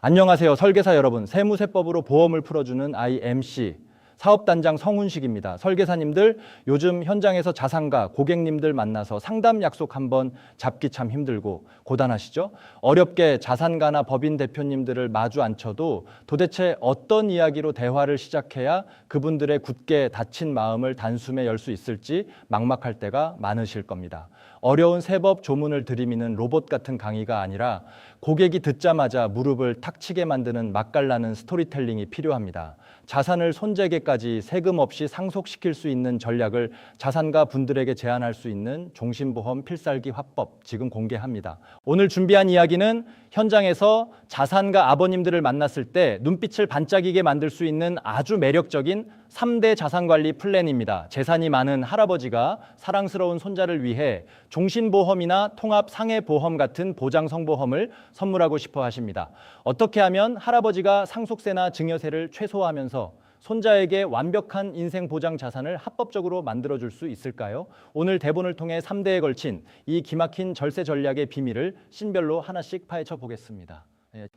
안녕하세요. 설계사 여러분. 세무세법으로 보험을 풀어주는 IMC 사업단장 성훈식입니다. 설계사님들 요즘 현장에서 자산가 고객님들 만나서 상담 약속 한번 잡기 참 힘들고 고단하시죠? 어렵게 자산가나 법인 대표님들을 마주 앉혀도 도대체 어떤 이야기로 대화를 시작해야 그분들의 굳게 닫힌 마음을 단숨에 열 수 있을지 막막할 때가 많으실 겁니다. 어려운 세법 조문을 들이미는 로봇 같은 강의가 아니라 고객이 듣자마자 무릎을 탁 치게 만드는 맛깔나는 스토리텔링이 필요합니다. 자산을 손재개까지 세금 없이 상속시킬 수 있는 전략을 자산가 분들에게 제안할 수 있는 종신보험 필살기 화법 지금 공개합니다. 오늘 준비한 이야기는 현장에서 자산가 아버님들을 만났을 때 눈빛을 반짝이게 만들 수 있는 아주 매력적인 3대 자산관리 플랜입니다. 재산이 많은 할아버지가 사랑스러운 손자를 위해 종신보험이나 통합상해보험 같은 보장성보험을 선물하고 싶어 하십니다. 어떻게 하면 할아버지가 상속세나 증여세를 최소화하면서 손자에게 완벽한 인생 보장 자산을 합법적으로 만들어줄 수 있을까요? 오늘 대본을 통해 3대에 걸친 이 기막힌 절세 전략의 비밀을 씬별로 하나씩 파헤쳐 보겠습니다.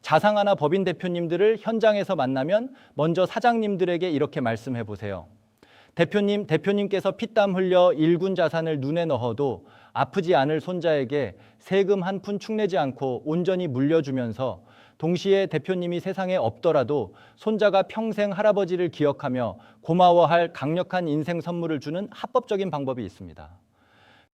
자상하나 법인 대표님들을 현장에서 만나면 먼저 사장님들에게 이렇게 말씀해 보세요. 대표님께서 피땀 흘려 일군 자산을 눈에 넣어도 아프지 않을 손자에게 세금 한 푼 축내지 않고 온전히 물려주면서 동시에 대표님이 세상에 없더라도 손자가 평생 할아버지를 기억하며 고마워할 강력한 인생 선물을 주는 합법적인 방법이 있습니다.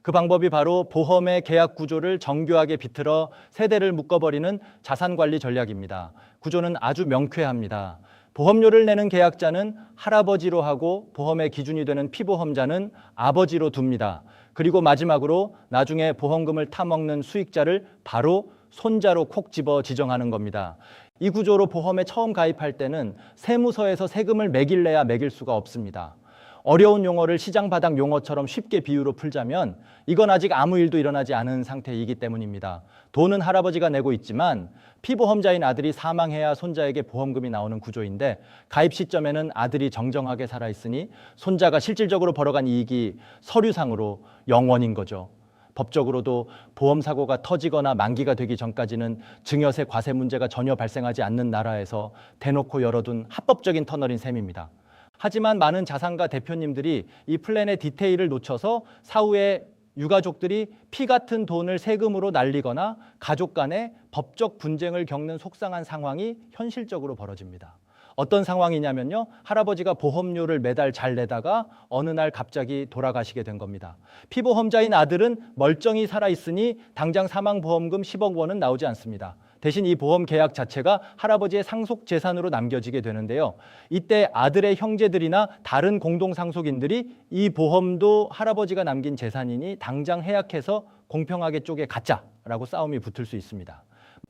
그 방법이 바로 보험의 계약 구조를 정교하게 비틀어 세대를 묶어버리는 자산관리 전략입니다. 구조는 아주 명쾌합니다. 보험료를 내는 계약자는 할아버지로 하고 보험의 기준이 되는 피보험자는 아버지로 둡니다. 그리고 마지막으로 나중에 보험금을 타먹는 수익자를 바로 손자로 콕 집어 지정하는 겁니다. 이 구조로 보험에 처음 가입할 때는 세무서에서 세금을 매길래야 매길 수가 없습니다. 어려운 용어를 시장 바닥 용어처럼 쉽게 비유로 풀자면 이건 아직 아무 일도 일어나지 않은 상태이기 때문입니다. 돈은 할아버지가 내고 있지만 피보험자인 아들이 사망해야 손자에게 보험금이 나오는 구조인데 가입 시점에는 아들이 정정하게 살아있으니 손자가 실질적으로 벌어간 이익이 서류상으로 0원인 거죠. 법적으로도 보험사고가 터지거나 만기가 되기 전까지는 증여세 과세 문제가 전혀 발생하지 않는 나라에서 대놓고 열어둔 합법적인 터널인 셈입니다. 하지만 많은 자산가 대표님들이 이 플랜의 디테일을 놓쳐서 사후에 유가족들이 피 같은 돈을 세금으로 날리거나 가족 간에 법적 분쟁을 겪는 속상한 상황이 현실적으로 벌어집니다. 어떤 상황이냐면요. 할아버지가 보험료를 매달 잘 내다가 어느 날 갑자기 돌아가시게 된 겁니다. 피보험자인 아들은 멀쩡히 살아있으니 당장 사망보험금 10억 원은 나오지 않습니다. 대신 이 보험 계약 자체가 할아버지의 상속 재산으로 남겨지게 되는데요. 이때 아들의 형제들이나 다른 공동상속인들이 이 보험도 할아버지가 남긴 재산이니 당장 해약해서 공평하게 쪼개 갖자라고 싸움이 붙을 수 있습니다.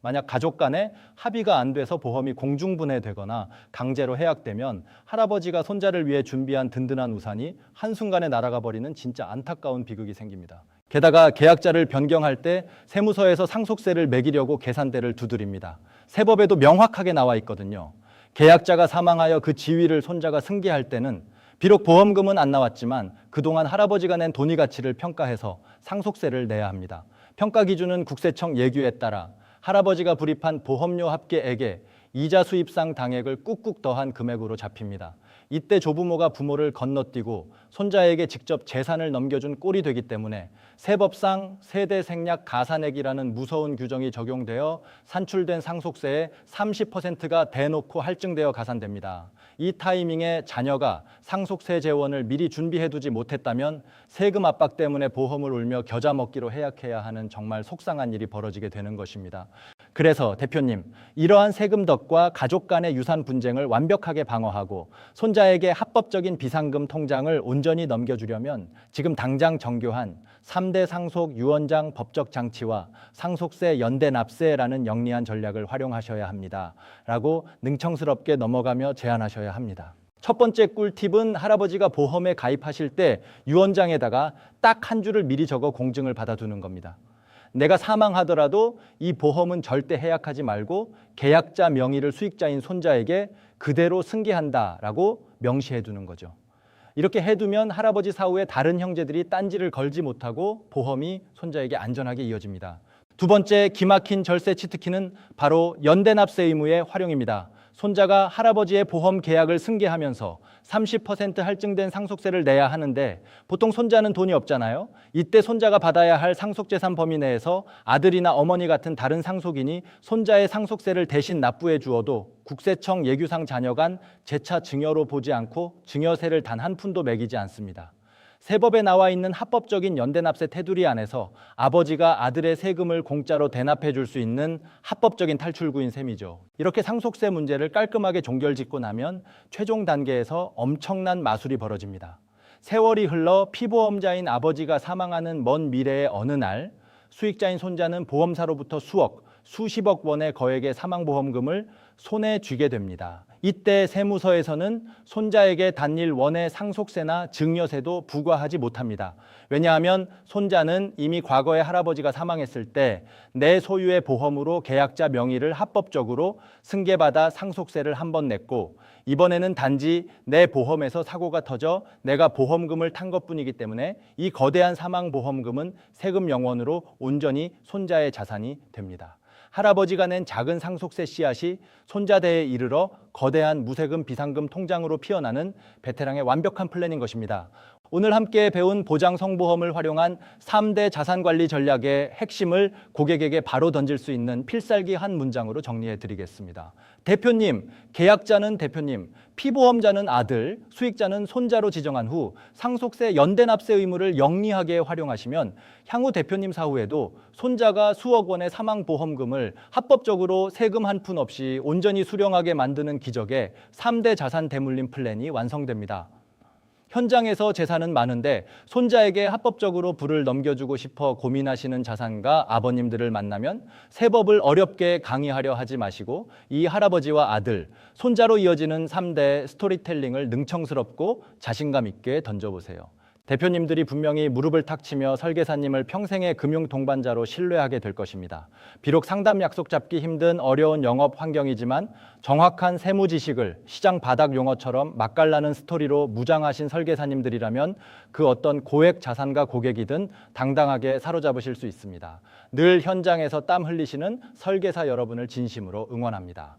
만약 가족 간에 합의가 안 돼서 보험이 공중분해되거나 강제로 해약되면 할아버지가 손자를 위해 준비한 든든한 우산이 한순간에 날아가 버리는 진짜 안타까운 비극이 생깁니다. 게다가 계약자를 변경할 때 세무서에서 상속세를 매기려고 계산대를 두드립니다. 세법에도 명확하게 나와 있거든요. 계약자가 사망하여 그 지위를 손자가 승계할 때는 비록 보험금은 안 나왔지만 그동안 할아버지가 낸 돈의 가치를 평가해서 상속세를 내야 합니다. 평가 기준은 국세청 예규에 따라 할아버지가 불입한 보험료 합계액에 이자 수입상 당액을 꾹꾹 더한 금액으로 잡힙니다. 이때 조부모가 부모를 건너뛰고 손자에게 직접 재산을 넘겨준 꼴이 되기 때문에 세법상 세대 생략 가산액이라는 무서운 규정이 적용되어 산출된 상속세의 30%가 대놓고 할증되어 가산됩니다. 이 타이밍에 자녀가 상속세 재원을 미리 준비해두지 못했다면 세금 압박 때문에 보험을 울며 겨자 먹기로 해약해야 하는 정말 속상한 일이 벌어지게 되는 것입니다. 그래서 대표님, 이러한 세금 덕과 가족 간의 유산 분쟁을 완벽하게 방어하고 손자에게 합법적인 비상금 통장을 온전히 넘겨주려면 지금 당장 정교한 3대 상속 유언장 법적 장치와 상속세 연대 납세라는 영리한 전략을 활용하셔야 합니다. 라고 능청스럽게 넘어가며 제안하셔야 합니다. 첫 번째 꿀팁은 할아버지가 보험에 가입하실 때 유언장에다가 딱 한 줄을 미리 적어 공증을 받아두는 겁니다. 내가 사망하더라도 이 보험은 절대 해약하지 말고 계약자 명의를 수익자인 손자에게 그대로 승계한다라고 명시해 두는 거죠. 이렇게 해두면 할아버지 사후에 다른 형제들이 딴지를 걸지 못하고 보험이 손자에게 안전하게 이어집니다. 두 번째 기막힌 절세 치트키는 바로 연대납세 의무의 활용입니다. 손자가 할아버지의 보험 계약을 승계하면서 30% 할증된 상속세를 내야 하는데 보통 손자는 돈이 없잖아요. 이때 손자가 받아야 할 상속재산 범위 내에서 아들이나 어머니 같은 다른 상속인이 손자의 상속세를 대신 납부해 주어도 국세청 예규상 자녀 간 재차 증여로 보지 않고 증여세를 단 한 푼도 매기지 않습니다. 세법에 나와 있는 합법적인 연대납세 테두리 안에서 아버지가 아들의 세금을 공짜로 대납해 줄 수 있는 합법적인 탈출구인 셈이죠. 이렇게 상속세 문제를 깔끔하게 종결짓고 나면 최종 단계에서 엄청난 마술이 벌어집니다. 세월이 흘러 피보험자인 아버지가 사망하는 먼 미래의 어느 날 수익자인 손자는 보험사로부터 수억, 수십억 원의 거액의 사망보험금을 손에 쥐게 됩니다. 이때 세무서에서는 손자에게 단일 원의 상속세나 증여세도 부과하지 못합니다. 왜냐하면 손자는 이미 과거에 할아버지가 사망했을 때 내 소유의 보험으로 계약자 명의를 합법적으로 승계받아 상속세를 한 번 냈고 이번에는 단지 내 보험에서 사고가 터져 내가 보험금을 탄 것뿐이기 때문에 이 거대한 사망보험금은 세금 영원으로 온전히 손자의 자산이 됩니다. 할아버지가 낸 작은 상속세 씨앗이 손자대에 이르러 거대한 무세금 비상금 통장으로 피어나는 베테랑의 완벽한 플랜인 것입니다. 오늘 함께 배운 보장성보험을 활용한 3대 자산관리 전략의 핵심을 고객에게 바로 던질 수 있는 필살기 한 문장으로 정리해 드리겠습니다. 대표님, 계약자는 대표님, 피보험자는 아들, 수익자는 손자로 지정한 후 상속세 연대납세 의무를 영리하게 활용하시면 향후 대표님 사후에도 손자가 수억 원의 사망보험금을 합법적으로 세금 한 푼 없이 온전히 수령하게 만드는 기적의 3대 자산 대물림 플랜이 완성됩니다. 현장에서 재산은 많은데 손자에게 합법적으로 부를 넘겨주고 싶어 고민하시는 자산가 아버님들을 만나면 세법을 어렵게 강의하려 하지 마시고 이 할아버지와 아들, 손자로 이어지는 3대 스토리텔링을 능청스럽고 자신감 있게 던져보세요. 대표님들이 분명히 무릎을 탁 치며 설계사님을 평생의 금융 동반자로 신뢰하게 될 것입니다. 비록 상담 약속 잡기 힘든 어려운 영업 환경이지만 정확한 세무 지식을 시장 바닥 용어처럼 맛깔나는 스토리로 무장하신 설계사님들이라면 그 어떤 고액 자산가 고객이든 당당하게 사로잡으실 수 있습니다. 늘 현장에서 땀 흘리시는 설계사 여러분을 진심으로 응원합니다.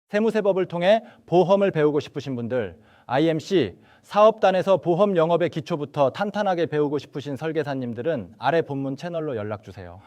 세무세법을 통해 보험을 배우고 싶으신 분들, IMC 사업단에서 보험 영업의 기초부터 탄탄하게 배우고 싶으신 설계사님들은 아래 본문 채널로 연락 주세요.